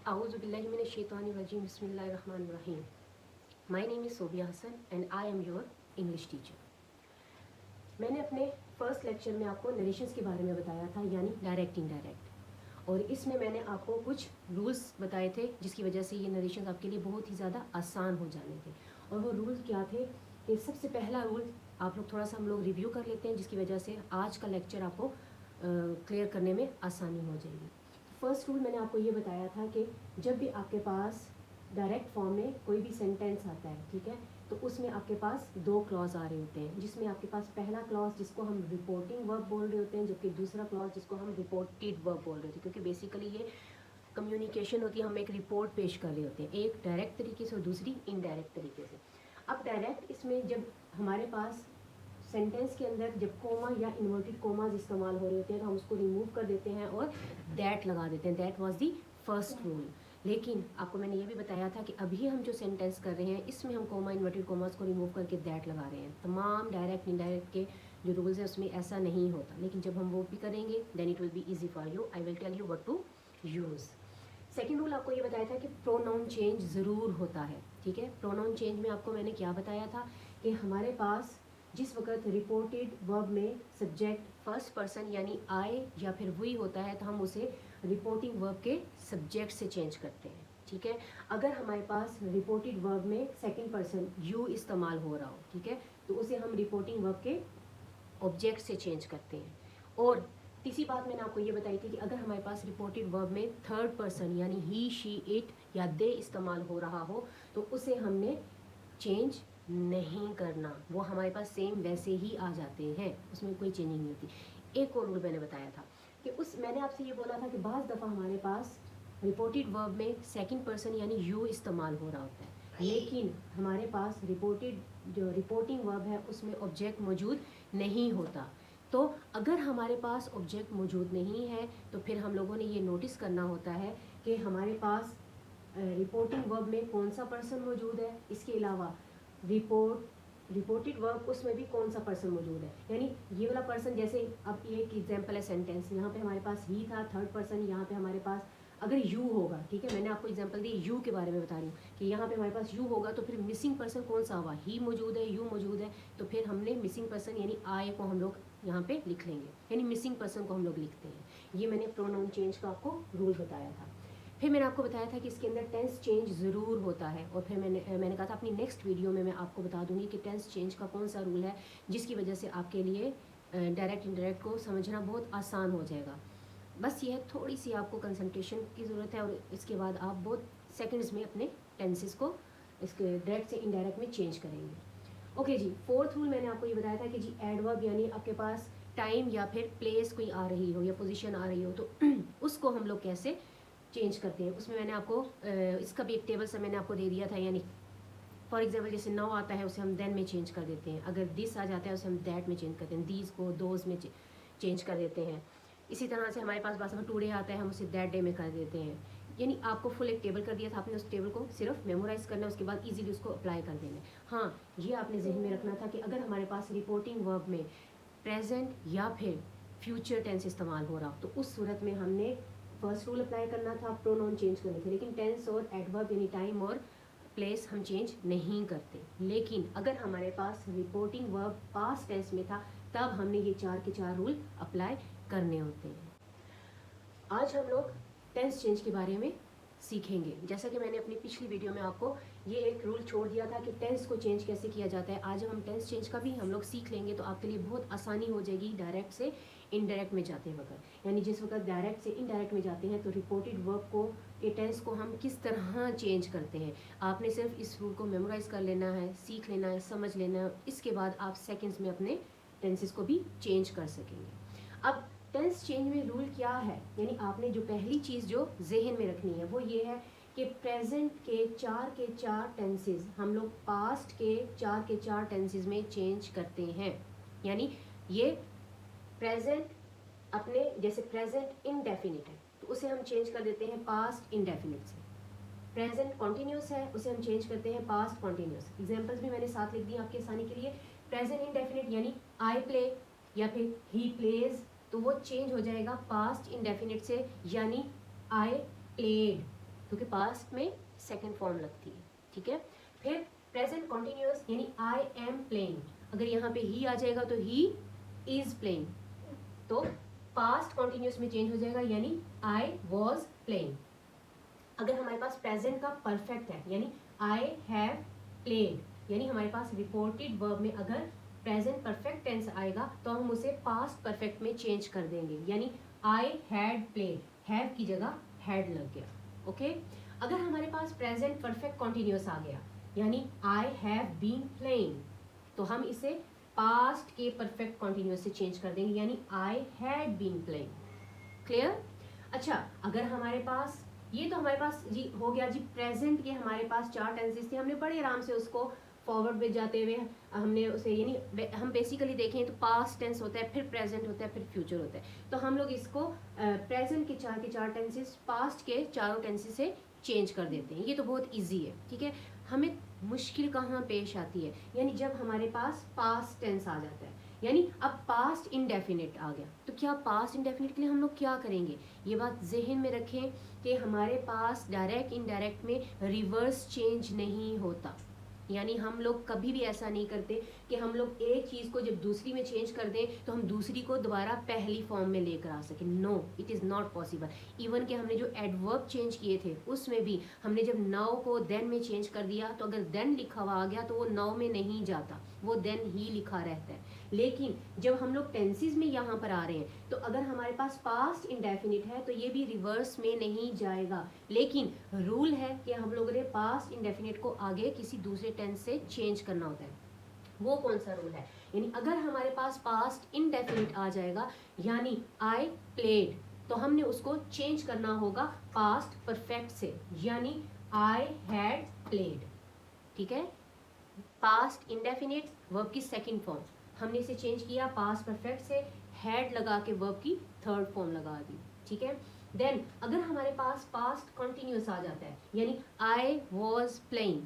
Auzubillahiminesh-shaytanir-rajim. Bismillahir-rahmanir-rahim. My name is Sobia Hassan and I am your English teacher. मैंने अपने first lecture में आपको narrations के बारे में बताया था, यानी डायरेक्ट इनडायरेक्ट, और इसमें मैंने आपको कुछ रूल्स बताए थे जिसकी वजह से ये नरेशंस आपके लिए बहुत ही ज़्यादा आसान हो जाने थे। और वो रूल क्या थे कि सबसे पहला रूल आप लोग थोड़ा सा हम लोग रिव्यू कर लेते हैं, जिसकी वजह से आज का लेक्चर आपको क्लियर करने में आसानी हो जाएगी। फर्स्ट रूल मैंने आपको ये बताया था कि जब भी आपके पास डायरेक्ट फॉर्म में कोई भी सेंटेंस आता है, ठीक है, तो उसमें आपके पास दो क्लॉज आ रहे होते हैं, जिसमें आपके पास पहला क्लॉज जिसको हम रिपोर्टिंग वर्ब बोल रहे होते हैं, जबकि दूसरा क्लॉज जिसको हम रिपोर्टेड वर्ब बोल रहे होते हैं, क्योंकि बेसिकली ये कम्युनिकेशन होती है, हम एक रिपोर्ट पेश कर रहे होते हैं, एक डायरेक्ट तरीके से और दूसरी इनडायरेक्ट तरीके से। अब डायरेक्ट इसमें जब हमारे पास सेंटेंस के अंदर जब कोमा या इन्वर्टेड कोमाज इस्तेमाल हो रहे होते हैं तो हम उसको रिमूव कर देते हैं और दैट लगा देते हैं। That was the first rule. लेकिन आपको मैंने ये भी बताया था कि अभी हम जो सेंटेंस कर रहे हैं इसमें हम कोमा इन्वर्टेड कोमाज को रिमूव करके दैट लगा रहे हैं। तमाम डायरेक्ट इनडायरेक्ट के जो रूल्स हैं उसमें ऐसा नहीं होता, लेकिन जब हम वो भी करेंगे then it will be easy for you. I will tell you what to use. Second rule आपको ये बताया था कि प्रोनाउन चेंज ज़रूर होता है, ठीक है। प्रोनाउन चेंज में आपको मैंने क्या बताया था कि हमारे पास जिस वक्त रिपोर्टेड वर्ब में सब्जेक्ट फर्स्ट पर्सन यानी आई या फिर वी होता है तो हम उसे रिपोर्टिंग वर्ब के सब्जेक्ट से चेंज करते हैं, ठीक है। अगर हमारे पास रिपोर्टेड वर्ब में सेकंड पर्सन यू इस्तेमाल हो रहा हो, ठीक है, तो उसे हम रिपोर्टिंग वर्ब के ऑब्जेक्ट से चेंज करते हैं। और तीसरी बात मैंने आपको ये बताई थी कि अगर हमारे पास रिपोर्टेड वर्ब में थर्ड पर्सन यानी ही शी इट या दे इस्तेमाल हो रहा हो तो उसे हमने चेंज नहीं करना, वो हमारे पास सेम वैसे ही आ जाते हैं, उसमें कोई चेंजिंग नहीं होती। एक और रूल मैंने बताया था कि मैंने आपसे ये बोला था कि बाज़ दफ़ा हमारे पास रिपोर्टेड वर्ब में सेकंड पर्सन यानी यू इस्तेमाल हो रहा होता है, लेकिन हमारे पास जो रिपोर्टिंग वर्ब है उसमें ऑब्जेक्ट मौजूद नहीं होता। तो अगर हमारे पास ऑब्जेक्ट मौजूद नहीं है तो फिर हम लोगों ने ये नोटिस करना होता है कि हमारे पास रिपोर्टिंग वर्ब में कौन सा पर्सन मौजूद है, इसके अलावा रिपोर्टेड वर्ब उसमें भी कौन सा पर्सन मौजूद है। यानी ये वाला पर्सन, जैसे अब एक एग्जांपल है सेंटेंस, यहाँ पे हमारे पास ही था थर्ड पर्सन, यहाँ पे हमारे पास अगर यू होगा, ठीक है, मैंने आपको एग्जांपल दी यू के बारे में बता रही हूँ कि यहाँ पे हमारे पास यू होगा तो फिर मिसिंग पर्सन कौन सा हुआ, ही मौजूद है, यू मौजूद है, तो फिर हमने मिसिंग पर्सन यानी आई को हम लोग यहाँ पे लिख लेंगे, यानी मिसिंग पर्सन को हम लोग लिखते हैं। ये मैंने प्रोनाउन चेंज का आपको रूल बताया था। फिर मैंने आपको बताया था कि इसके अंदर टेंस चेंज ज़रूर होता है, और फिर मैंने कहा था अपनी नेक्स्ट वीडियो में मैं आपको बता दूंगी कि टेंस चेंज का कौन सा रूल है जिसकी वजह से आपके लिए डायरेक्ट इनडायरेक्ट को समझना बहुत आसान हो जाएगा। बस ये थोड़ी सी आपको कंसंट्रेशन की ज़रूरत है और इसके बाद आप बहुत सेकंड्स में अपने टेंसेस को इसके डायरेक्ट से इनडायरेक्ट में चेंज करेंगे। ओके जी, फोर्थ रूल मैंने आपको ये बताया था कि जी एडवर्ब यानी आपके पास टाइम या फिर प्लेस कोई आ रही हो या पोजीशन आ रही हो तो उसको हम लोग कैसे चेंज करते हैं। उसमें मैंने आपको इसका भी एक टेबल सा मैंने आपको दे दिया था, यानी फॉर एग्जांपल जैसे नाउ आता है उसे हम देन में चेंज कर देते हैं, अगर दिस आ जाता है उसे हम दैट में चेंज करते हैं, दीज को दोज में चेंज कर देते हैं। इसी तरह से हमारे पास बात टुडे आता है हम उसे दैट डे में कर देते हैं। यानी आपको फुल एक टेबल कर दिया था, आपने उस टेबल को सिर्फ मेमोराइज करना है, उसके बाद इजीली उसको अप्लाई कर देना है। हाँ, ये आपने जहन में रखना था कि अगर हमारे पास रिपोर्टिंग वर्ब में प्रेजेंट या फिर फ्यूचर टेंस इस्तेमाल हो रहा तो उस सूरत में हमने फर्स्ट रूल अप्लाई करना था, प्रोनाउन चेंज करने थे, लेकिन टेंस और एडवर्ब यानी टाइम और प्लेस हम चेंज नहीं करते। लेकिन अगर हमारे पास रिपोर्टिंग वर्ब पास्ट टेंस में था तब हमने ये चार के चार रूल अप्लाई करने होते हैं। आज हम लोग टेंस चेंज के बारे में सीखेंगे। जैसा कि मैंने अपनी पिछली वीडियो में आपको ये एक रूल छोड़ दिया था कि टेंस को चेंज कैसे किया जाता है, आज हम टेंस चेंज का भी हम लोग सीख लेंगे, तो आपके लिए बहुत आसानी हो जाएगी डायरेक्ट से इनडायरेक्ट में जाते वक्त। यानी जिस वक्त डायरेक्ट से इनडायरेक्ट में जाते हैं तो रिपोर्टेड वर्ब को के टेंस को हम किस तरह चेंज करते हैं, आपने सिर्फ इस रूल को मेमोराइज कर लेना है, सीख लेना है, समझ लेना है, इसके बाद आप सेकेंड्स में अपने टेंसेस को भी चेंज कर सकेंगे। अब टेंस चेंज में रूल क्या है, यानी आपने जो पहली चीज़ जो जहन में रखनी है वो ये है कि प्रेजेंट के चार टेंसेस हम लोग पास्ट के चार टेंसेस में चेंज करते हैं। यानी ये प्रेजेंट अपने जैसे प्रेजेंट इनडेफिनिट है तो उसे हम चेंज कर देते हैं पास्ट इनडेफिनिट से। प्रेजेंट कॉन्टिन्यूस है उसे हम चेंज करते हैं पास्ट कॉन्टिन्यूस। एग्जाम्पल्स भी मैंने साथ लिख दिए आपके आसानी के लिए। प्रेजेंट इनडेफिनिट यानी आई प्ले या फिर ही प्लेज, तो वो चेंज हो जाएगा पास्ट इनडेफिनिट से यानी आई प्लेड। क्योंकि पास्ट में सेकंड फॉर्म लगती है, ठीक है। फिर प्रेजेंट कॉन्टिन्यूअस यानी आई एम प्लेइंग, अगर यहाँ पे ही आ जाएगा तो ही इज प्लेइंग, तो पास्ट कॉन्टिन्यूअस में चेंज हो जाएगा यानी आई वॉज प्लेइंग। अगर हमारे पास प्रेजेंट का परफेक्ट है यानी आई हैव प्लेड, यानी हमारे पास रिपोर्टेड वर्ब में अगर प्रेजेंट परफेक्ट टेंस आएगा तो हम उसे पास्ट परफेक्ट में चेंज कर देंगे, यानी आई हैड प्लेड, हैव की जगह हैड लग गया, ओके। अगर हमारे पास प्रेजेंट परफेक्ट कॉन्टिन्यूअस आ गया यानी आई हैव बीन प्लेइंग, तो हम इसे पास्ट के परफेक्ट कॉन्टिन्यूअस से चेंज कर देंगे यानी I had been playing. Clear? अच्छा, अगर हमारे पास ये तो हमारे पास जी हो गया जी प्रेजेंट के हमारे पास 4 टेंसेस थे, हमने बड़े आराम से उसको फॉरवर्ड में जाते हुए हमने उसे यानी हम बेसिकली देखें तो पास्ट टेंस होता है, फिर प्रेजेंट होता है, फिर फ्यूचर होता है, तो हम लोग इसको प्रेजेंट के 4 टेंसेस पास्ट के 4 टेंसेस से चेंज कर देते हैं। ये तो बहुत ईजी है, ठीक है। हमें मुश्किल कहाँ पेश आती है, यानी जब हमारे पास पास्ट टेंस आ जाता है, यानी अब पास्ट इंडेफिनिट आ गया, तो क्या पास्ट इंडेफिनिट के लिए हम लोग क्या करेंगे, ये बात जहन में रखें कि हमारे पास डायरेक्ट इनडायरेक्ट में रिवर्स चेंज नहीं होता, यानी हम लोग कभी भी ऐसा नहीं करते कि हम लोग एक चीज़ को जब दूसरी में चेंज कर दें तो हम दूसरी को दोबारा पहली फॉर्म में लेकर आ सकें। No, it is not possible. Even कि हमने जो एडवर्ब चेंज किए थे उसमें भी हमने जब नाउ को देन में चेंज कर दिया, तो अगर देन लिखा हुआ आ गया तो वो नाउ में नहीं जाता, वो देन ही लिखा रहता है। लेकिन जब हम लोग टेंसेस में यहाँ पर आ रहे हैं तो अगर हमारे पास पास्ट इंडेफिनिट है तो ये भी रिवर्स में नहीं जाएगा, लेकिन रूल है कि हम लोगों ने पास्ट इंडेफिनिट को आगे किसी दूसरे टेंस से चेंज करना होता है। वो कौन सा रूल है, यानी अगर हमारे पास पास्ट इंडेफिनिट आ जाएगा यानी आई प्लेड, तो हमने उसको चेंज करना होगा पास्ट परफेक्ट से, यानी आई हैड प्लेड, ठीक है। पास्ट इंडेफिनिट वर्ब की सेकंड फॉर्म, हमने इसे चेंज किया पास्ट परफेक्ट से, हैड लगा के वर्ब की थर्ड फॉर्म लगा दी, ठीक है। देन अगर हमारे पास पास्ट कंटिन्यूअस आ जाता है यानी आई वॉज प्लेइंग,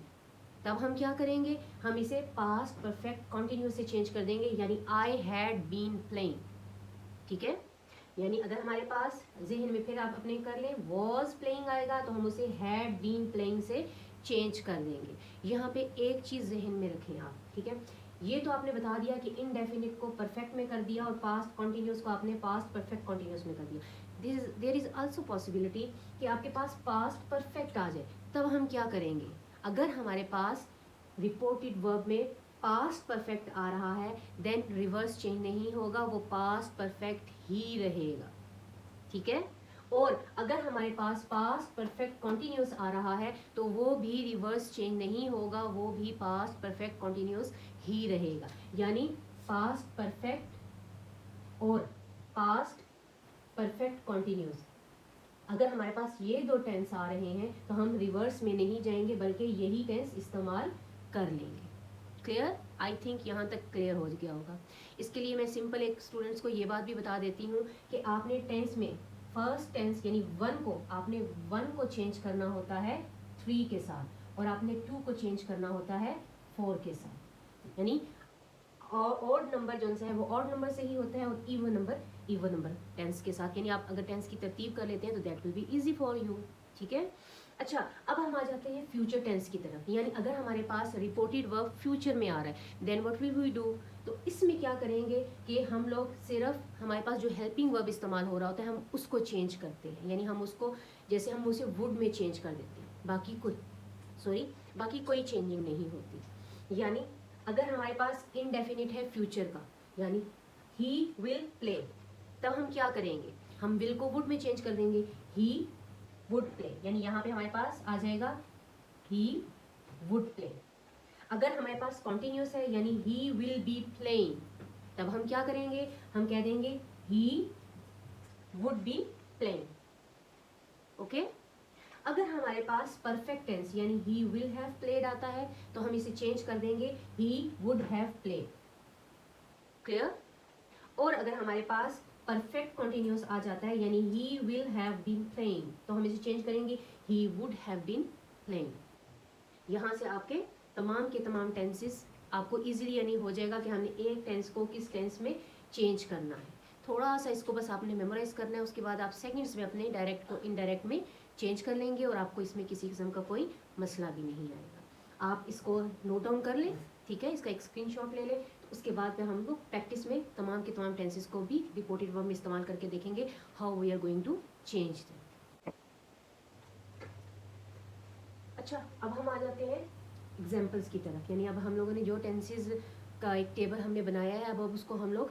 तब हम क्या करेंगे, हम इसे पास्ट परफेक्ट कंटिन्यूअस से चेंज कर देंगे यानी आई हैड बीन प्लेइंग, ठीक है। यानी अगर हमारे पास जहन में फिर आप अपने कर लें वॉज प्लेइंग आएगा तो हम उसे हैड बीन प्लेइंग से चेंज कर देंगे। यहाँ पे एक चीज़ जहन में रखें आप, ठीक है। ये तो आपने बता दिया कि इनडेफिनिट को परफेक्ट में कर दिया और पास्ट कॉन्टिन्यूस को आपने पास्ट परफेक्ट कॉन्टिन्यूस में कर दिया। देयर इज आल्सो पॉसिबिलिटी कि आपके पास पास्ट परफेक्ट आ जाए, तब हम क्या करेंगे, अगर हमारे पास रिपोर्टेड वर्ब में पास्ट परफेक्ट आ रहा है देन रिवर्स चेंज नहीं होगा, वो पास्ट परफेक्ट ही रहेगा, ठीक है। और अगर हमारे पास पास्ट परफेक्ट कॉन्टिन्यूस आ रहा है तो वो भी रिवर्स चेंज नहीं होगा, वो भी पास्ट परफेक्ट कॉन्टिन्यूस ही रहेगा, यानी पास्ट परफेक्ट और पास्ट परफेक्ट कॉन्टिन्यूस। अगर हमारे पास ये 2 टेंस आ रहे हैं तो हम रिवर्स में नहीं जाएंगे बल्कि यही टेंस इस्तेमाल कर लेंगे। क्लियर? आई थिंक यहाँ तक क्लियर हो गया होगा। इसके लिए मैं सिंपल एक स्टूडेंट्स को ये बात भी बता देती हूँ कि आपने टेंस में फर्स्ट टेंस यानी 1 को आपने 1 को चेंज करना होता है 3 के साथ और आपने 2 को चेंज करना होता है 4 के साथ, यानी ऑड नंबर जो है वो ऑड नंबर से ही होता है और इवन नंबर टेंस के साथ, यानी आप अगर टेंस की तरतीब कर लेते हैं तो that will be easy for you, ठीक है। अच्छा, अब हम आ जाते हैं फ्यूचर टेंस की तरफ, यानी अगर हमारे पास रिपोर्टेड वर्ब फ्यूचर में आ रहा है then what will we do, तो इसमें क्या करेंगे कि हम लोग सिर्फ हमारे पास जो हेल्पिंग वर्ब इस्तेमाल हो रहा होता है हम उसको चेंज करते हैं, यानी हम उसको जैसे हम उसे वुड में चेंज कर देते हैं, बाकी कोई चेंजिंग नहीं होती। यानी अगर हमारे पास इनडेफिनिट है फ्यूचर का यानी ही विल प्ले, तब हम क्या करेंगे, हम विल को वुड में चेंज कर देंगे, ही वुड प्ले, यानी यहाँ पे हमारे पास आ जाएगा ही वुड प्ले। अगर हमारे पास कॉन्टिन्यूस है यानी ही विल बी प्लेइंग, तब हम क्या करेंगे, हम कह देंगे he would be playing, okay. अगर हमारे पास परफेक्ट टेंस यानी ही विल हैव प्लेड आता है तो हम इसे चेंज कर देंगे ही वुड हैव प्लेड, क्लियर। और अगर हमारे पास परफेक्ट कॉन्टिन्यूस आ जाता है यानी he will have been playing तो हम इसे चेंज करेंगे he would have been playing. यहाँ से आपके तमाम के तमाम टेंसेस आपको इजीली यानी हो जाएगा कि हमने एक टेंस को किस टेंस में चेंज करना है। थोड़ा सा इसको बस आपने मेमोराइज करना है, उसके बाद आप सेकंड्स में अपने डायरेक्ट को इनडायरेक्ट में चेंज कर लेंगे और आपको इसमें किसी किस्म का कोई मसला भी नहीं आएगा। आप इसको नोट डाउन कर लें, ठीक है, इसका एक स्क्रीनशॉट ले लें। तो उसके बाद में हम लोग प्रैक्टिस में तमाम के तमाम टेंसेस को भी रिपोर्टेड वर्ब में इस्तेमाल करके देखेंगे how we are going to change them. अच्छा, अब हम आ जाते हैं एग्जाम्पल्स की तरफ, यानी अब हम लोगों ने जो टेंसेस का एक टेबल हमने बनाया है, अब उसको हम लोग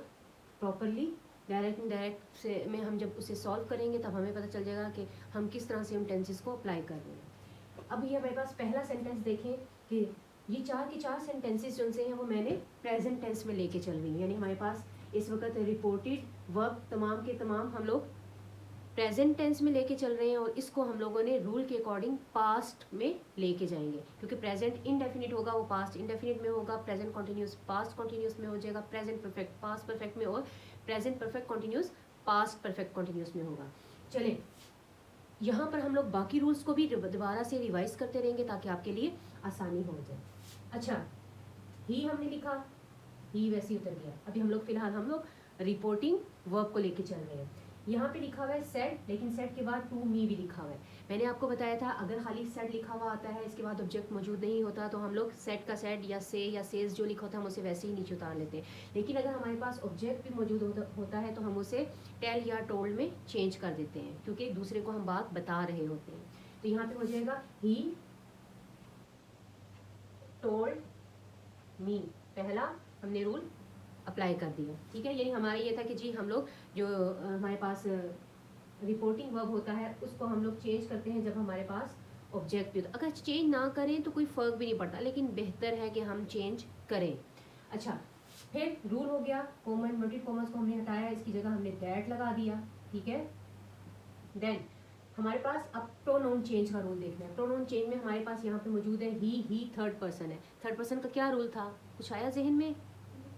प्रॉपरली डायरेक्ट इनडायरेक्ट से में हम जब उसे सॉल्व करेंगे तब हमें पता चल जाएगा कि हम किस तरह से उन टेंसेस को अप्लाई कर रहे हैं। अब ये हमारे पास पहला सेंटेंस देखें कि ये चार के चार सेंटेंसेस जो से हैं वो मैंने प्रेजेंट टेंस में लेके चल रही हूँ, यानी हमारे पास इस वक्त रिपोर्टेड वर्ब तमाम के तमाम हम लोग प्रेजेंट टेंस में लेके चल रहे हैं और इसको हम लोगों ने रूल के अकॉर्डिंग पास्ट में लेके जाएंगे, क्योंकि प्रेजेंट इनडेफिनिट होगा वो पास्ट इनडेफिनिट में होगा, प्रेजेंट कॉन्टिन्यूस पास्ट कॉन्टिन्यूस में हो जाएगा, प्रेजेंट परफेक्ट पास्ट परफेक्ट में और present perfect continuous past perfect continuous में होगा। चले, यहाँ पर हम लोग बाकी रूल्स को भी दोबारा से रिवाइज करते रहेंगे ताकि आपके लिए आसानी हो जाए। अच्छा, ही हमने लिखा, ही वैसे ही उतर गया। अभी हम लोग फिलहाल हम लोग रिपोर्टिंग वर्ब को लेके चल रहे हैं। यहाँ पे लिखा हुआ है सेड, लेकिन सेड के बाद टू मी भी लिखा हुआ है। मैंने आपको बताया था अगर खाली सेड लिखा हुआ आता है, इसके बाद ऑब्जेक्ट मौजूद नहीं होता, तो हम लोग सेड का सेड या से या सेज जो लिखा होता है हम उसे वैसे ही नीचे उतार लेते हैं। लेकिन अगर हमारे पास ऑब्जेक्ट भी मौजूद होता है तो हम उसे टेल या टोल्ड में चेंज कर देते हैं, क्योंकि दूसरे को हम बात बता रहे होते हैं। तो यहाँ पे हो जाएगा ही टोल्ड मी, पहला हमने रूल अप्लाई कर दिया, ठीक है। यानी हमारा ये था कि जी हम लोग जो हमारे पास रिपोर्टिंग वर्ब होता है उसको हम लोग चेंज करते हैं जब हमारे पास ऑब्जेक्ट भी होता है। अगर चेंज ना करें तो कोई फ़र्क भी नहीं पड़ता, लेकिन बेहतर है कि हम चेंज करें। अच्छा, फिर रूल हो गया, कॉमा इन्वर्टेड कॉमर्स को हमने हटाया, इसकी जगह हमने दैट लगा दिया, ठीक है। देन हमारे पास अब प्रोनाउन चेंज का रूल देखना है। प्रोनाउन चेंज में हमारे पास यहाँ पे मौजूद है ही थर्ड पर्सन है। थर्ड पर्सन का क्या रूल था, कुछ आया जहन में?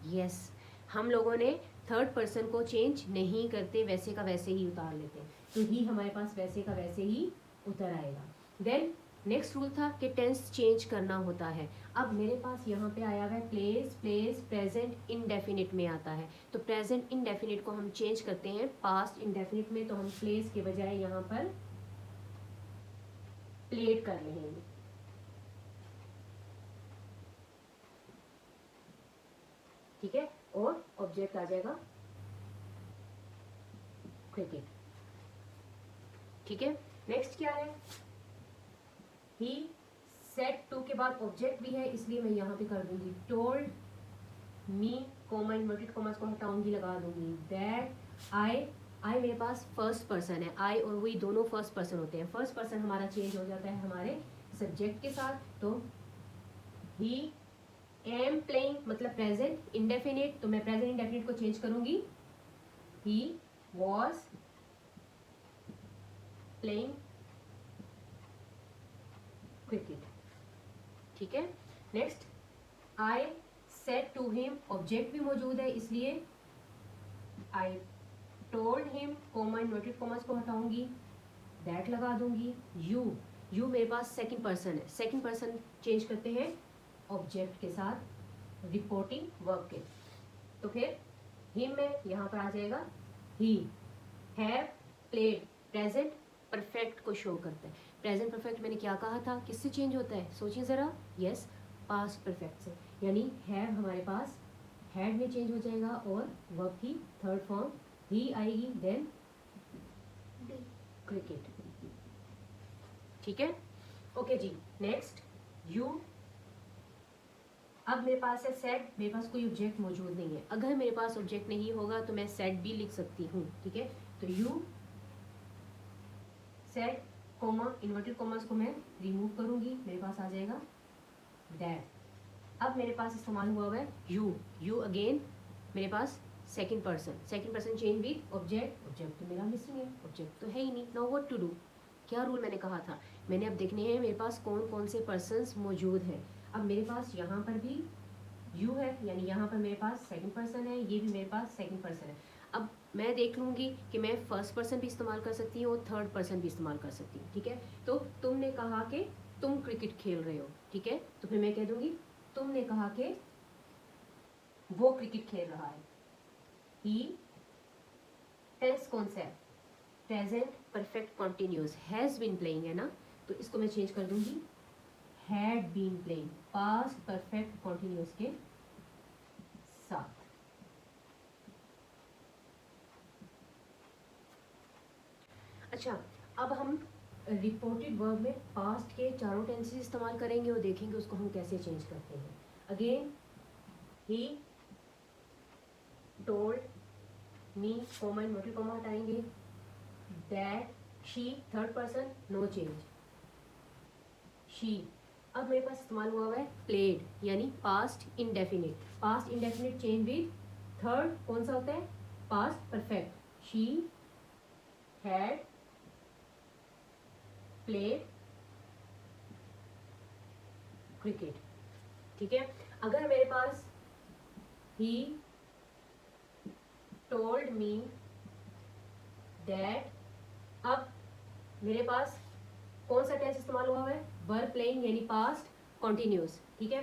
यस, हम लोगों ने थर्ड पर्सन को चेंज नहीं करते, वैसे का वैसे ही उतार लेते हैं, तो ही हमारे पास वैसे का वैसे ही उतर आएगा। देन नेक्स्ट रूल था कि टेंस चेंज करना होता है। अब मेरे पास यहाँ पे आया हुआ है प्लेस, प्लेस प्रेजेंट इंडेफिनिट में आता है, तो प्रेजेंट इंडेफिनिट को हम चेंज करते हैं पास्ट इंडेफिनिट में, तो हम प्लेस के बजाय यहाँ पर प्लेड कर लेंगे, ठीक है, और ऑब्जेक्ट आ जाएगा क्रिकेट, ठीक है। नेक्स्ट क्या है, ही सेड टू के बाद ऑब्जेक्ट भी है, इसलिए मैं यहाँ पे कर दूंगी told me, comma inverted commas को हटाऊंगी, लगा दूंगी दैट आई। आई मेरे पास फर्स्ट पर्सन है, आई और वी दोनों फर्स्ट पर्सन होते हैं। फर्स्ट पर्सन हमारा चेंज हो जाता है हमारे सब्जेक्ट के साथ, तो ही एम प्लेइंग मतलब प्रेजेंट इंडेफिनिट, तो मैं प्रेजेंट इंडेफिनिट को चेंज करूंगी ही वॉज प्लेइंग क्रिकेट, ठीक है। Next I said to him, object भी मौजूद है इसलिए I told him, comma inverted commas को हटाऊंगी, दैट लगा दूंगी। यू मेरे पास सेकंड पर्सन है, सेकंड पर्सन चेंज करते हैं ऑब्जेक्ट के साथ रिपोर्टिंग वर्ब के, तो फिर हिम में यहाँ पर आ जाएगा he have played, present perfect को शो करता है। प्रेजेंट परफेक्ट मैंने क्या कहा था, किससे चेंज होता है, सोचिए ज़रा, यस पास्ट परफेक्ट से, यानी हैव हमारे पास हैड में चेंज हो जाएगा और वर्ब की थर्ड फॉर्म ही आएगी, देन क्रिकेट, ठीक है। ओके जी, नेक्स्ट यू। अब मेरे पास है सेड, मेरे पास कोई ऑब्जेक्ट मौजूद नहीं है, अगर मेरे पास ऑब्जेक्ट नहीं होगा तो मैं सेड भी लिख सकती हूँ, ठीक है। तो you said comma inverted commas को मैं रिमूव करूंगी, मेरे पास आ जाएगा दैट। अब मेरे पास इस्तेमाल हुआ है यू अगेन, मेरे पास second person change with object, object तो मेरा मिसिंग है, ऑब्जेक्ट तो है ही नहीं। नाउ व्हाट टू डू, क्या रूल मैंने कहा था, मैंने अब देखने हैं मेरे पास कौन कौन से पर्सन्स मौजूद हैं। अब मेरे पास यहाँ पर भी यू है, यानी यहाँ पर मेरे पास सेकंड पर्सन है, ये भी मेरे पास सेकंड पर्सन है। अब मैं देख लूँगी कि मैं फर्स्ट पर्सन भी इस्तेमाल कर सकती हूँ और थर्ड पर्सन भी इस्तेमाल कर सकती हूँ, ठीक है। तो तुमने कहा कि तुम क्रिकेट खेल रहे हो, ठीक है, तो फिर मैं कह दूँगी तुमने कहा कि वो क्रिकेट खेल रहा है। ही टेंस कौन सा है, present perfect continuous, has been playing है ना, तो इसको मैं चेंज कर दूंगी had been playing, past perfect continuous के साथ। अच्छा, अब हम रिपोर्टेड वर्ब में पास्ट के चारों टेंसेस इस्तेमाल करेंगे और देखेंगे उसको हम कैसे चेंज करते हैं। Again, he told me, comma inverted comma हटाएंगे, that, she, third person, no change, she. अब मेरे पास इस्तेमाल हुआ है प्लेड, यानी past indefinite. Past indefinite change with third कौन सा होता है, past perfect. She had played cricket, ठीक है। अगर मेरे पास ही टोल्ड मी दैट, अब मेरे पास कौन सा टेंस इस्तेमाल हुआ है, वर प्लेइंग यानी पास्ट कॉन्टिन्यूस, ठीक है।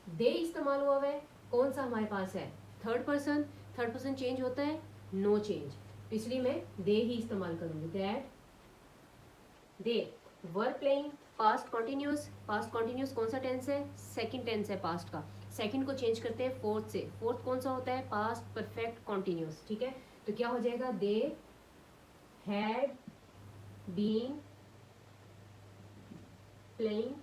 दे इस्तेमाल हुआ है, कौन सा हमारे पास है, third person. Third person change होता है, नो चेंज, इसलिए मैं दे ही इस्तेमाल करूंगी, that they were playing, past continuous. Past continuous कौन सा टेंस है, सेकंड टेंस है पास्ट का। सेकंड को चेंज करते हैं फोर्थ से, फोर्थ कौन सा होता है, पास्ट परफेक्ट कॉन्टिन्यूस, ठीक है। तो क्या हो जाएगा, they had been playing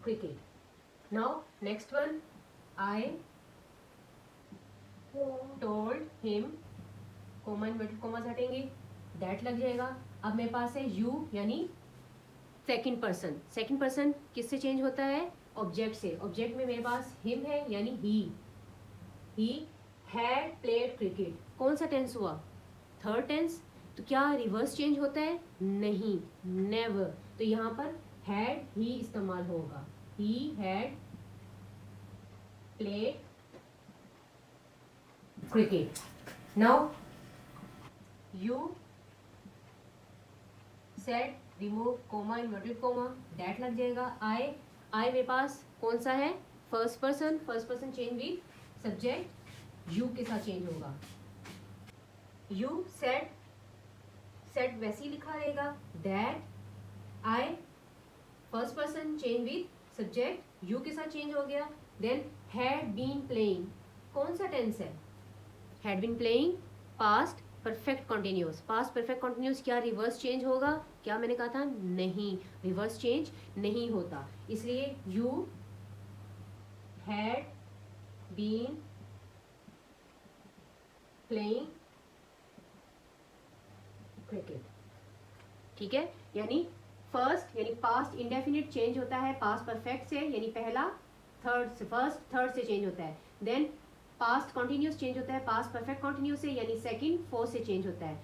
cricket. Now next one, I told him, comma inverted comma हटेंगे, दैट लग जाएगा। अब मेरे पास है यू, यानी सेकंड पर्सन। सेकंड पर्सन किससे चेंज होता है, ऑब्जेक्ट से। ऑब्जेक्ट में मेरे पास हिम है यानी ही हैड प्लेड क्रिकेट, कौन सा टेंस हुआ, थर्ड टेंस। तो क्या रिवर्स चेंज होता है, नहीं, नेवर। तो यहाँ पर हैड ही इस्तेमाल होगा, he had played cricket. Now you said, remove comma inverted coma, that लग जाएगा। आई मेरे पास कौन सा है, first person. First person change with subject, you के साथ चेंज होगा। यू सेड, सेड वैसे ही लिखा रहेगा, that. I first person change with subject, you के साथ चेंज हो गया। देन हैड बीन प्लेइंग, कौन सा टेंस है, had been playing past perfect continuous. Past perfect continuous क्या रिवर्स चेंज होगा, क्या मैंने कहा था, नहीं, रिवर्स चेंज नहीं होता, इसलिए you had been playing cricket, ठीक है। यानी फर्स्ट यानी पास्ट इंडेफिनिट चेंज होता है पास्ट परफेक्ट से, यानी पहला थर्ड से, फर्स्ट थर्ड से चेंज होता है। देन पास्ट कॉन्टिन्यूस चेंज होता है पास्ट परफेक्ट कॉन्टिन्यूस से, यानी सेकंड फोर्थ से चेंज होता है।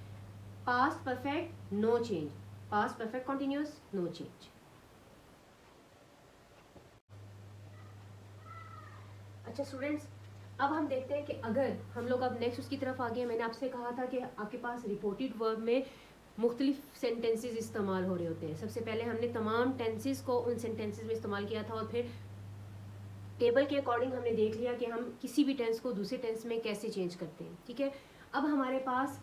Past perfect no change, past perfect continuous no change. अच्छा स्टूडेंट्स, अब हम देखते हैं कि अगर हम लोग अब नेक्स्ट उसकी तरफ आ गए। मैंने आपसे कहा था कि आपके पास रिपोर्टेड वर्ब में मुख्तलिफ सेंटेंसेस इस्तेमाल हो रहे होते हैं। सबसे पहले हमने तमाम टेंसेस को उन सेंटेंसेस में इस्तेमाल किया था और फिर टेबल के अकॉर्डिंग हमने देख लिया कि हम किसी भी टेंस को दूसरे टेंस में कैसे चेंज करते हैं, ठीक है। अब हमारे पास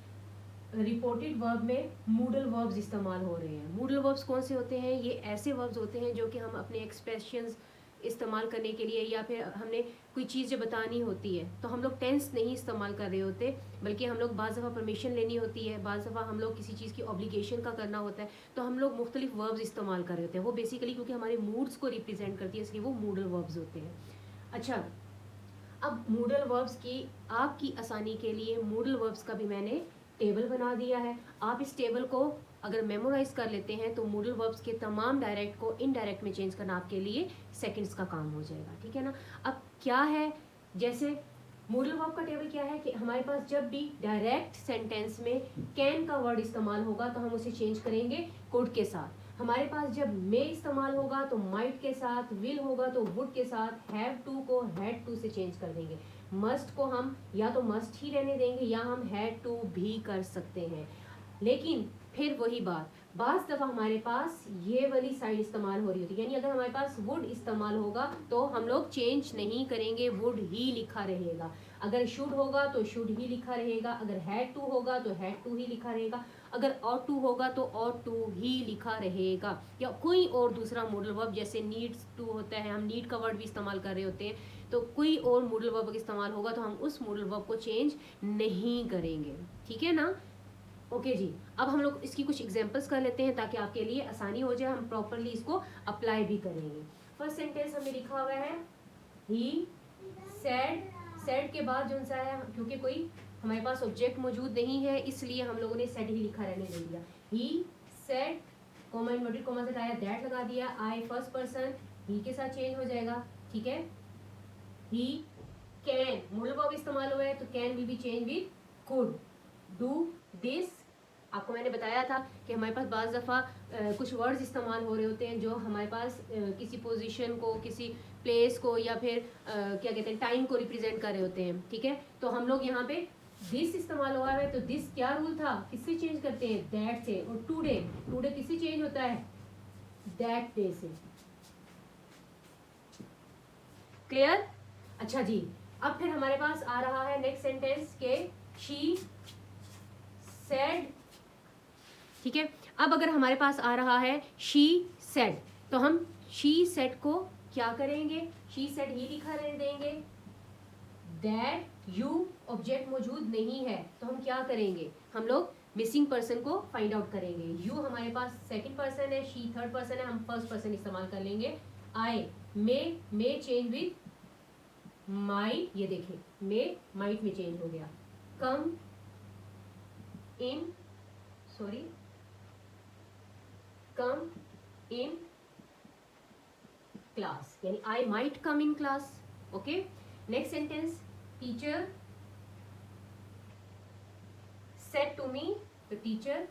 रिपोर्टेड वर्ब में मूडल वर्ब्स इस्तेमाल हो रहे हैं। मूडल वर्ब्स कौन से होते हैं, ये ऐसे वर्ब्स होते हैं जो कि हम अपने एक्सप्रेशंस इस्तेमाल करने के लिए या फिर हमने कोई चीज़ जब बतानी होती है तो हम लोग टेंस नहीं इस्तेमाल कर रहे होते, बल्कि हम लोग बाज़ दफ़ा परमिशन लेनी होती है, बाज़ दफ़ा हम लोग किसी चीज़ की ऑब्लिगेशन का करना होता है, तो हम लोग मुख्तलिफ वर्ब्स इस्तेमाल कर रहे होते हैं। वो बेसिकली क्योंकि हमारे मूड्स को रिप्रेजेंट करती है, इसलिए वो मूडल वर्ब्स होते हैं। अच्छा, अब मूडल वर्ब्स की आपकी आसानी के लिए मूडल वर्ब्स का भी मैंने टेबल बना दिया है। आप इस टेबल को अगर मेमोराइज कर लेते हैं तो मूडल वर्ब्स के तमाम डायरेक्ट को इनडायरेक्ट में चेंज करना आपके लिए सेकंड्स का काम हो जाएगा, ठीक है ना। अब क्या है, जैसे मूडल वर्ब का टेबल क्या है कि हमारे पास जब भी डायरेक्ट सेंटेंस में कैन का वर्ड इस्तेमाल होगा तो हम उसे चेंज करेंगे कुड के साथ। हमारे पास जब मे इस्तेमाल होगा तो माइट के साथ, विल होगा तो वुड के साथ, हैव टू को हैड टू से चेंज कर देंगे। मस्ट को हम या तो मस्ट ही रहने देंगे या हम हैड टू भी कर सकते हैं। लेकिन फिर वही बात, बाज़ दफ़ा हमारे पास ये वाली साइड इस्तेमाल हो रही होती है, यानी अगर हमारे पास वुड इस्तेमाल होगा तो हम लोग चेंज नहीं करेंगे, वुड ही लिखा रहेगा। अगर शुड होगा तो शुड ही लिखा रहेगा, अगर हैड टू होगा तो हैड टू ही लिखा रहेगा, अगर ऑट टू होगा तो ऑट टू ही लिखा रहेगा, या कोई और दूसरा मॉडल वर्ब जैसे नीड्स टू होता है, हम नीड का वर्ड भी इस्तेमाल कर रहे होते हैं, तो कोई और मॉडल वर्ब इस्तेमाल होगा तो हम उस मॉडल वर्ब को चेंज नहीं करेंगे, ठीक है ना। ओके जी, अब हम लोग इसकी कुछ एग्जांपल्स कर लेते हैं ताकि आपके लिए आसानी हो जाए, हम प्रॉपरली इसको अप्लाई भी करेंगे। फर्स्ट सेंटेंस हमें लिखा हुआ है ही सेड, सेड के बाद जो सा है, क्योंकि कोई हमारे पास ऑब्जेक्ट मौजूद नहीं है इसलिए हम लोगों ने सेड ही लिखा रहने दे दिया। ही सेड, कॉमा इन्वर्टेड कॉमा से हटाया, दैट लगा दिया, आई फर्स्ट पर्सन, ही के साथ चेंज हो जाएगा, ठीक है। ही कैन, मॉडल वर्ब इस्तेमाल हुआ है तो can will be change with could. Do this, आपको मैंने बताया था कि हमारे पास बाज़ दफ़ा कुछ वर्ड्स इस्तेमाल हो रहे होते हैं जो हमारे पास किसी पोजीशन को, किसी प्लेस को, या फिर क्या कहते हैं टाइम को रिप्रेजेंट कर रहे होते हैं, ठीक है। तो हम लोग यहाँ पे दिस इस्तेमाल हुआ है, तो दिस क्या रूल था, किससे चेंज करते हैं, दैट से। और टुडे, टुडे किससे चेंज होता है, दैट डे से। क्लियर? अच्छा जी, अब फिर हमारे पास आ रहा है नेक्स्ट सेंटेंस के शी सेड, ठीक है। अब अगर हमारे पास आ रहा है शी सेड, तो हम शी सेड को क्या करेंगे, शी सेड ही लिखा रहने देंगे, दैट यू ऑब्जेक्ट मौजूद नहीं है तो हम क्या करेंगे, हम लोग मिसिंग पर्सन को फाइंड आउट करेंगे। यू हमारे पास सेकंड पर्सन है, शी थर्ड पर्सन है, हम फर्स्ट पर्सन इस्तेमाल कर लेंगे। आई मे चेंज विद माइट, ये देखें मे माइट में चेंज हो गया। कम इन, सॉरी, कम इन क्लास, यानी I might come in class, okay. Next sentence, teacher said to me, तो teacher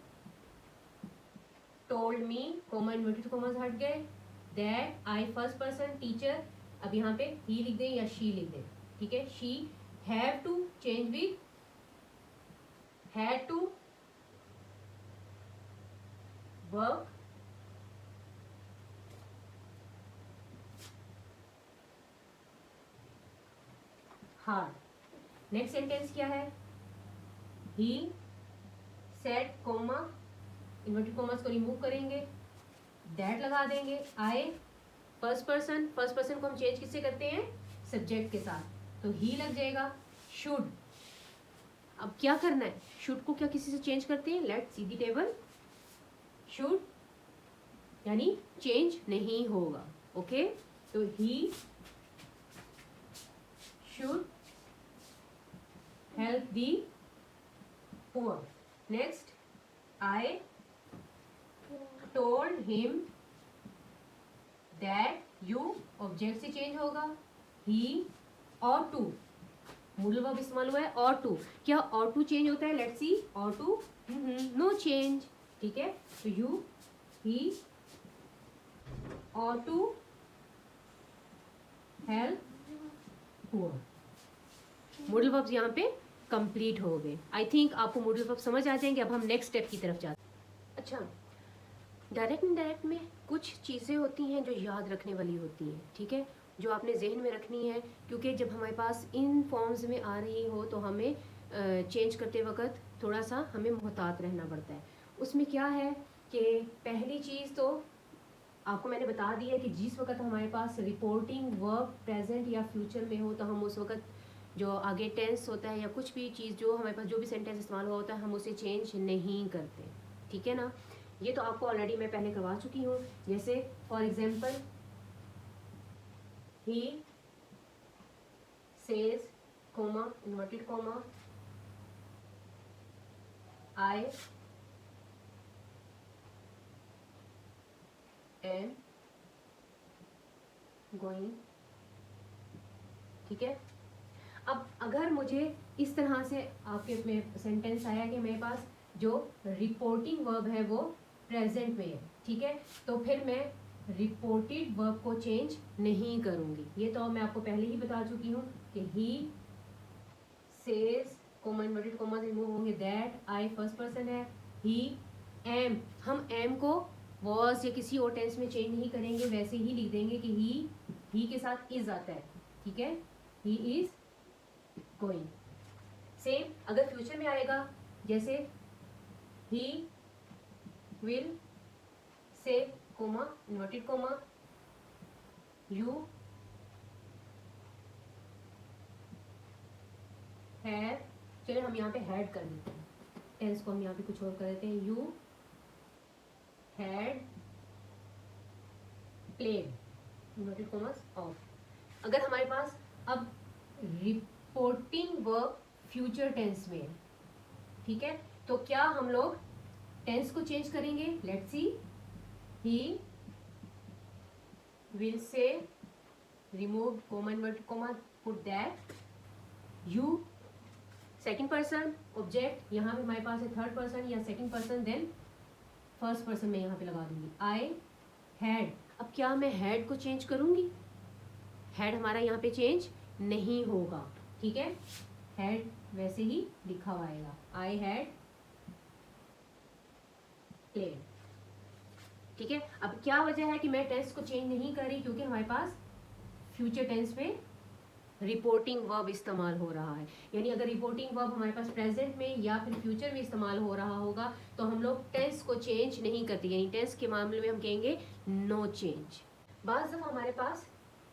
told me, comma inverted commas हट गए, that I first person teacher, अब यहाँ पे ही लिख दें या शी लिख दें, ठीक है। She have to change with had to work hard. Next sentence क्या है, he said comma inverted commas को रिमूव करेंगे, दैट लगा देंगे, I first person, first person को हम चेंज किससे करते हैं, सब्जेक्ट के साथ, तो ही लग जाएगा। शुड, अब क्या करना है, शुड को क्या किसी से चेंज करते हैं, let's see the table. Should यानी चेंज नहीं होगा, ओके। तो he should help the poor. Next, I told him that, you object से चेंज होगा, ही और टू, मॉडल वर्ब इस्तेमाल हुआ है और टू, क्या और टू चेंज होता है, लेट्स सी, और टू नो चेंज, ठीक है। तो you he ought to help poor, modal verbs यहाँ पे कंप्लीट हो गए। आई थिंक आपको मॉडल वर्ब समझ आ जाएंगे। अब हम नेक्स्ट स्टेप की तरफ जाते हैं। अच्छा, डायरेक्ट इनडायरेक्ट में कुछ चीज़ें होती हैं जो याद रखने वाली होती हैं, ठीक है, जो आपने जहन में रखनी है, क्योंकि जब हमारे पास इन फॉर्म्स में आ रही हो तो हमें चेंज करते वक्त थोड़ा सा हमें मोहतात रहना पड़ता है। उसमें क्या है कि पहली चीज़ तो आपको मैंने बता दी है कि जिस वक्त हमारे पास रिपोर्टिंग वर्ब प्रेजेंट या फ्यूचर में हो तो हम उस वक्त जो आगे टेंस होता है या कुछ भी चीज़ जो हमारे पास जो भी सेंटेंस इस्तेमाल हुआ होता है हम उसे चेंज नहीं करते, ठीक है ना। ये तो आपको ऑलरेडी मैं पहले करवा चुकी हूँ। जैसे for example, he says comma inverted comma I am going, ठीक है। अब अगर मुझे इस तरह से आपके में सेंटेंस आया कि मेरे पास जो रिपोर्टिंग वर्ब है वो प्रेजेंट में है, ठीक है, तो फिर मैं रिपोर्टेड वर्ब को चेंज नहीं करूंगी। ये तो मैं आपको पहले ही बता चुकी हूँ कि he says comma inverted comma remove होंगे, दैट आई फर्स्ट पर्सन है, ही एम, हम एम को वॉज या किसी और टेंस में चेंज नहीं करेंगे, वैसे ही लिख देंगे कि ही के साथ इज आता है, ठीक है, ही इज गोइंग। सेम अगर फ्यूचर में आएगा, जैसे ही विल से coma inverted coma you have, चलिए हम यहाँ पे हैड कर देते हैं, टेंस को हम यहाँ पे कुछ और कर देते हैं, you had played inverted commas of. अगर हमारे पास अब रिपोर्टिंग वर्ब फ्यूचर टेंस में है, ठीक है, तो क्या हम लोग टेंस को चेंज करेंगे। Let's see, he will say remove comma inverted comma put that, you second person object, यहाँ पे हमारे पास है थर्ड पर्सन या second person, then first person में यहाँ पे लगा दूंगी, आई हैड। अब क्या मैं हैड को चेंज करूंगी, हैड हमारा यहाँ पे चेंज नहीं होगा, ठीक है, हैड वैसे ही लिखा हुआ आएगा, आई हैड प्लेड, ठीक है। अब क्या वजह है कि मैं टेंस को चेंज नहीं कर रही, क्योंकि हमारे पास फ्यूचर टेंस में रिपोर्टिंग वर्ब इस्तेमाल हो रहा है। यानी अगर रिपोर्टिंग वर्ब हमारे पास प्रेजेंट में या फिर फ्यूचर में इस्तेमाल हो रहा होगा तो हम लोग टेंस को चेंज नहीं करते, यानी टेंस के मामले में हम कहेंगे नो चेंज। बाज़ दफ़ा हमारे पास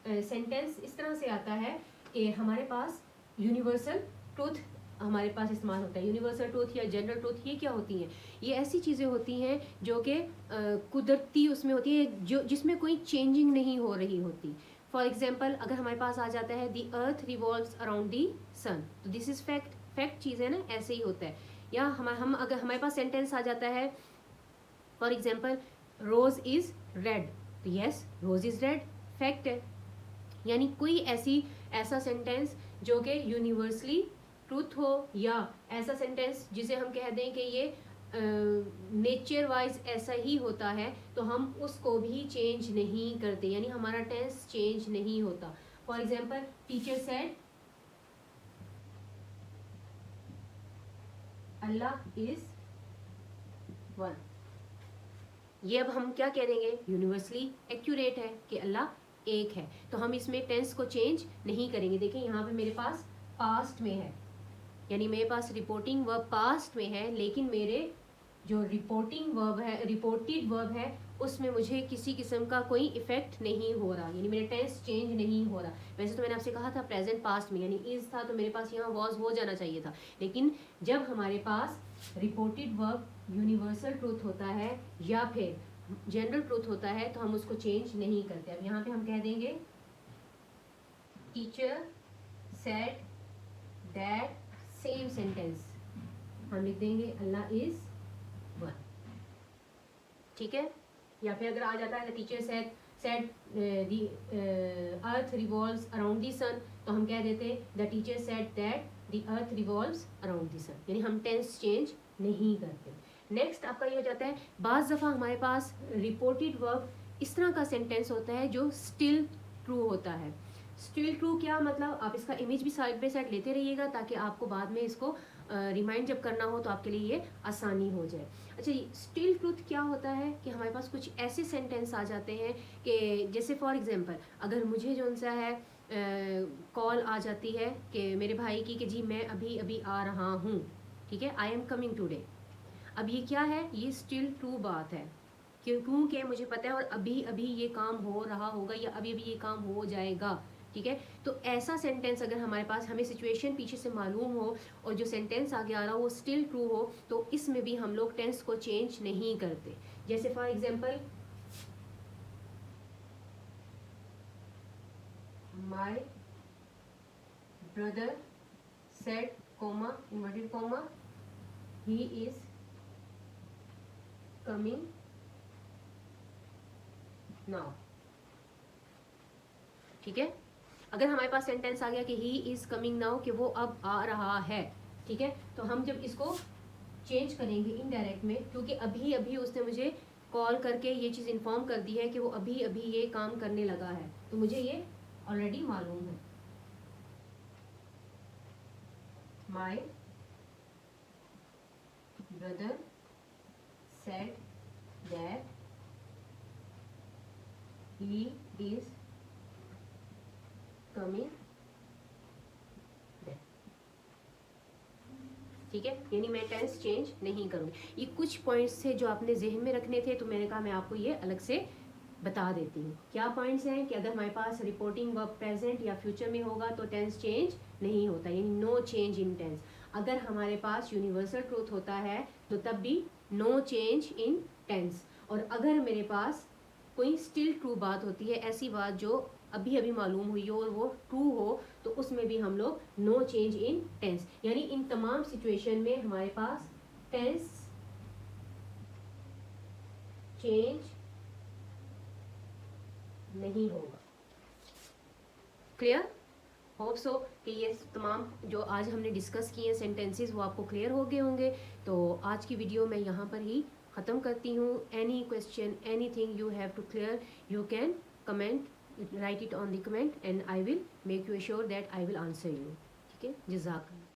सेंटेंस इस तरह से आता है कि हमारे पास यूनिवर्सल ट्रूथ हमारे पास इस्तेमाल होता है। यूनिवर्सल ट्रूथ या जनरल ट्रूथ ये क्या होती हैं, ये ऐसी चीज़ें होती हैं जो कि कुदरती उसमें होती है, जो जिसमें कोई चेंजिंग नहीं हो रही होती। फॉर एग्जाम्पल अगर हमारे पास आ जाता है दी अर्थ रिवॉल्व्स अराउंड दी सन, तो दिस इज फैक्ट, फैक्ट चीज़ है ना, ऐसे ही होता है। या हम अगर हमारे पास सेंटेंस आ जाता है for example rose is red, तो yes rose is red fact है। यानी कोई ऐसा सेंटेंस जो कि यूनिवर्सली ट्रूथ हो, या ऐसा सेंटेंस जिसे हम कह दें कि ये नेचर वाइज ऐसा ही होता है, तो हम उसको भी चेंज नहीं करते, यानी हमारा टेंस चेंज नहीं होता। For example teacher said Allah is one, ये अब हम क्या कह देंगे, यूनिवर्सली एक्यूरेट है कि अल्लाह एक है, तो हम इसमें टेंस को चेंज नहीं करेंगे। देखिए यहाँ पे मेरे पास पास्ट में है, यानी मेरे पास रिपोर्टिंग वर्ब पास्ट में है, लेकिन मेरे जो रिपोर्टिंग वर्ब है, रिपोर्टेड वर्ब है, उसमें मुझे किसी किस्म का कोई इफेक्ट नहीं हो रहा, यानी मेरा टेंस चेंज नहीं हो रहा। वैसे तो मैंने आपसे कहा था प्रेजेंट पास्ट में, यानी इज था तो मेरे पास यहाँ वॉज हो जाना चाहिए था, लेकिन जब हमारे पास रिपोर्टेड वर्ब यूनिवर्सल ट्रूथ होता है या फिर जनरल ट्रूथ होता है तो हम उसको चेंज नहीं करते। अब यहाँ पे हम कह देंगे teacher said that, same sentence हम लिख देंगे अल्लाह इज वन, ठीक है। या फिर अगर आ जाता है teacher said the earth revolves around the sun, तो हम कह देते the teacher said that the earth revolves around the sun, यानी हम टेंस चेंज नहीं करते। नेक्स्ट आपका ये हो जाता है, बाज़ दफ़ा हमारे पास रिपोर्टेड वर्ब इस तरह का सेंटेंस होता है जो स्टिल ट्रू होता है। स्टिल ट्रू क्या मतलब, आप इसका इमेज भी साइड बाय साइड लेते रहिएगा ताकि आपको बाद में इसको रिमाइंड जब करना हो तो आपके लिए ये आसानी हो जाए। अच्छा, स्टिल ट्रूथ क्या होता है कि हमारे पास कुछ ऐसे सेंटेंस आ जाते हैं कि जैसे फॉर एग्जांपल अगर मुझे जो सा है कॉल आ जाती है कि मेरे भाई की कि जी मैं अभी अभी आ रहा हूँ, ठीक है, आई एम कमिंग टुडे। अब ये क्या है, ये स्टिल ट्रू बात है क्योंकि मुझे पता है और अभी अभी ये काम हो रहा होगा या अभी अभी ये काम हो जाएगा, ठीक है। तो ऐसा सेंटेंस अगर हमारे पास हमें सिचुएशन पीछे से मालूम हो और जो सेंटेंस आगे आ रहा हो वो स्टिल ट्रू हो, तो इसमें भी हम लोग टेंस को चेंज नहीं करते। जैसे for example my brother said coma inverted coma he is coming now, ठीक है। अगर हमारे पास सेंटेंस आ गया कि ही इज कमिंग नाउ, कि वो अब आ रहा है, ठीक है, तो हम जब इसको चेंज करेंगे इनडायरेक्ट में, क्योंकि अभी अभी उसने मुझे कॉल करके ये चीज़ इन्फॉर्म कर दी है कि वो अभी अभी ये काम करने लगा है, तो मुझे ये ऑलरेडी मालूम है। My brother said that he is coming, ठीक है, यानी मैं टेंस चेंज नहीं करूँगी। ये कुछ पॉइंट्स थे जो आपने जहन में रखने थे, तो मैंने कहा मैं आपको ये अलग से बता देती हूँ। क्या पॉइंट्स हैं कि अगर हमारे पास रिपोर्टिंग वर्ब प्रेजेंट या फ्यूचर में होगा तो टेंस चेंज नहीं होता, यानी नो चेंज इन टेंस। अगर हमारे पास यूनिवर्सल ट्रूथ होता है तो तब भी नो चेंज इन टेंस। और अगर मेरे पास कोई स्टिल ट्रू बात होती है, ऐसी बात जो अभी अभी मालूम हुई हो और वो ट्रू हो, तो उसमें भी हम लोग नो चेंज इन टेंस, यानी इन तमाम सिचुएशन में हमारे पास टेंस चेंज नहीं होगा। क्लियर? होप सो कि ये तमाम जो आज हमने डिस्कस किए हैं सेंटेंसेस वो आपको क्लियर हो गए होंगे। तो आज की वीडियो मैं यहाँ पर ही ख़त्म करती हूँ। Any question, anything you have to clear, you can comment, write it on the comment and I will make you sure that I will answer you. ठीक है, जज़ाक।